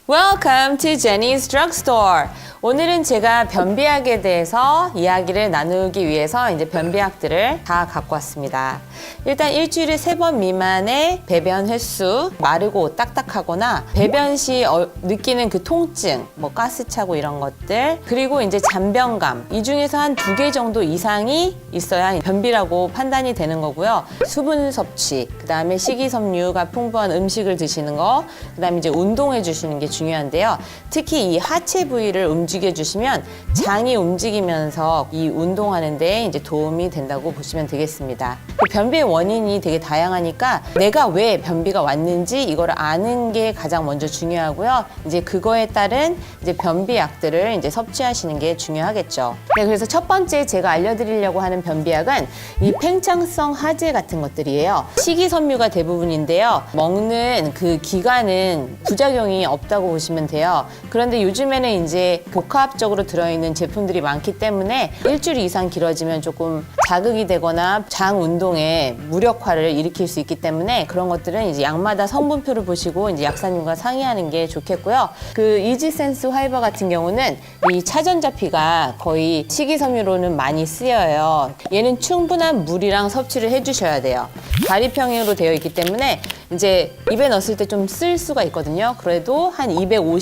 Welcome to Jenny's Drugstore. 오늘은 제가 변비약에 대해서 이야기를 나누기 위해서 이제 변비약들을 다 갖고 왔습니다. 일단 일주일에 3번 미만의 배변 횟수, 마르고 딱딱하거나 배변 시 느끼는 그 통증, 뭐 가스 차고 이런 것들, 그리고 이제 잔변감, 이 중에서 한 2개 정도 이상이 있어야 변비라고 판단이 되는 거고요. 수분 섭취, 그 다음에 식이섬유가 풍부한 음식을 드시는 거, 그 다음에 이제 운동해 주시는 게 중요한데요. 특히 이 하체 부위를 움직여 주시면 장이 움직이면서 이 운동하는 데 이제 도움이 된다고 보시면 되겠습니다. 변비의 원인이 되게 다양하니까 내가 왜 변비가 왔는지 이거를 아는 게 가장 먼저 중요하고요. 이제 그거에 따른 이제 변비약들을 이제 섭취하시는 게 중요하겠죠. 네, 그래서 첫 번째 제가 알려드리려고 하는 변비약은 이 팽창성 하제 같은 것들이에요. 식이섬유가 대부분인데요. 먹는 그 기간은 부작용이 없다고 보시면 돼요. 그런데 요즘에는 이제 복합적으로 들어있는 제품들이 많기 때문에 일주일 이상 길어지면 조금 자극이 되거나 장 운동에 무력화를 일으킬 수 있기 때문에 그런 것들은 이제 약마다 성분표를 보시고 이제 약사님과 상의하는 게 좋겠고요. 그 이지센스 화이버 같은 경우는 이 차전자피가 거의 식이섬유로는 많이 쓰여요. 얘는 충분한 물이랑 섭취를 해주셔야 돼요. 다리평으로 되어 있기 때문에 이제 입에 넣었을 때 좀 쓸 수가 있거든요. 그래도 한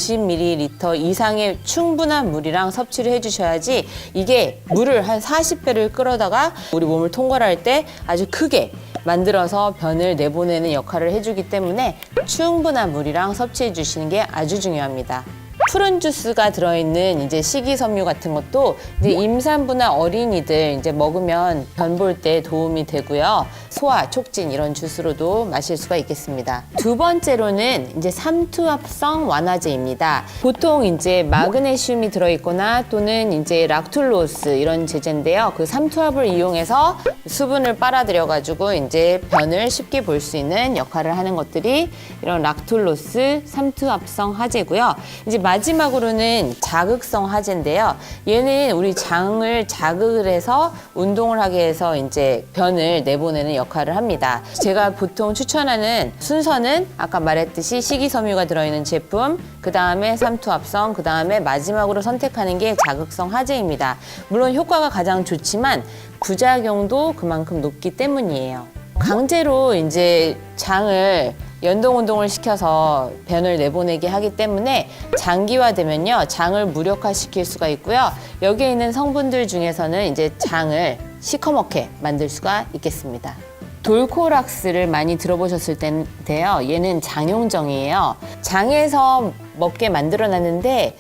250ml 이상의 충분한 물이랑 섭취를 해주셔야지 이게 물을 한 40배를 끓여다가 우리 몸을 통과할 때 아주 크게 만들어서 변을 내보내는 역할을 해주기 때문에 충분한 물이랑 섭취해 주시는 게 아주 중요합니다. 푸른 주스가 들어있는 이제 식이섬유 같은 것도 이제 임산부나 어린이들 이제 먹으면 변 볼 때 도움이 되고요. 소화, 촉진 이런 주스로도 마실 수가 있겠습니다. 두 번째로는 이제 삼투압성 완화제입니다. 보통 이제 마그네슘이 들어있거나 또는 이제 락툴로스 이런 제제인데요. 그 삼투압을 이용해서 수분을 빨아들여가지고 이제 변을 쉽게 볼 수 있는 역할을 하는 것들이 이런 락툴로스 삼투압성 하제고요. 이제 마지막으로는 자극성 하제인데요. 얘는 우리 장을 자극을 해서 운동을 하게 해서 이제 변을 내보내는 역할을 합니다. 제가 보통 추천하는 순서는 아까 말했듯이 식이섬유가 들어있는 제품, 그 다음에 삼투압성, 그 다음에 마지막으로 선택하는 게 자극성 하제입니다. 물론 효과가 가장 좋지만 부작용도 그만큼 높기 때문이에요. 강제로 이제 장을 연동 운동을 시켜서 변을 내보내게 하기 때문에 장기화되면요, 장을 무력화시킬 수가 있고요. 여기에 있는 성분들 중에서는 이제 장을 시커멓게 만들 수가 있겠습니다. 돌코락스를 많이 들어보셨을 텐데요. 얘는 장용정이에요. 장에서 먹게 만들어놨는데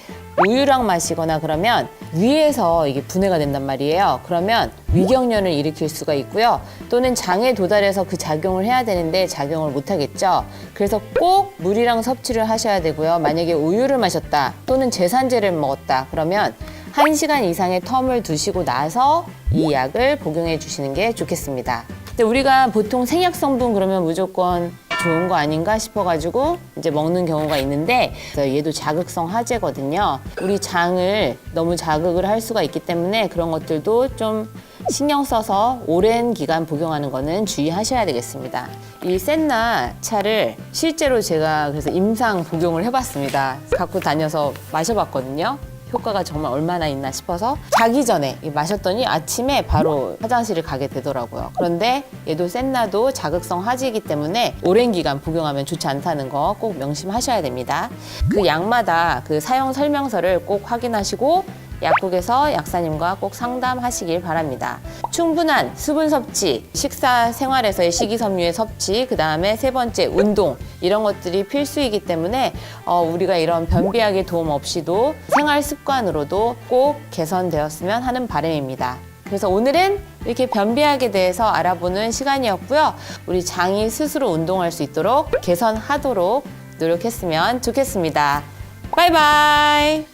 우유랑 마시거나 그러면 위에서 이게 분해가 된단 말이에요. 그러면 위경련을 일으킬 수가 있고요. 또는 장에 도달해서 그 작용을 해야 되는데 작용을 못 하겠죠. 그래서 꼭 물이랑 섭취를 하셔야 되고요. 만약에 우유를 마셨다 또는 제산제를 먹었다 그러면 1시간 이상의 텀을 두시고 나서 이 약을 복용해 주시는 게 좋겠습니다. 근데 우리가 보통 생약 성분 그러면 무조건 좋은 거 아닌가 싶어가지고 이제 먹는 경우가 있는데 얘도 자극성 하제거든요. 우리 장을 너무 자극을 할 수가 있기 때문에 그런 것들도 좀 신경 써서 오랜 기간 복용하는 거는 주의하셔야 되겠습니다. 이 센나 차를 실제로 제가 그래서 임상 복용을 해봤습니다. 갖고 다녀서 마셔봤거든요. 효과가 정말 얼마나 있나 싶어서 자기 전에 마셨더니 아침에 바로 화장실을 가게 되더라고요. 그런데 얘도 센나도 자극성 하지이기 때문에 오랜 기간 복용하면 좋지 않다는 거 꼭 명심하셔야 됩니다. 그 약마다 그 사용 설명서를 꼭 확인하시고 약국에서 약사님과 꼭 상담하시길 바랍니다. 충분한 수분 섭취, 식사 생활에서의 식이섬유의 섭취, 그 다음에 세 번째 운동 이런 것들이 필수이기 때문에 우리가 이런 변비약의 도움 없이도 생활 습관으로도 꼭 개선되었으면 하는 바람입니다. 그래서 오늘은 이렇게 변비약에 대해서 알아보는 시간이었고요. 우리 장이 스스로 운동할 수 있도록 개선하도록 노력했으면 좋겠습니다. 바이바이.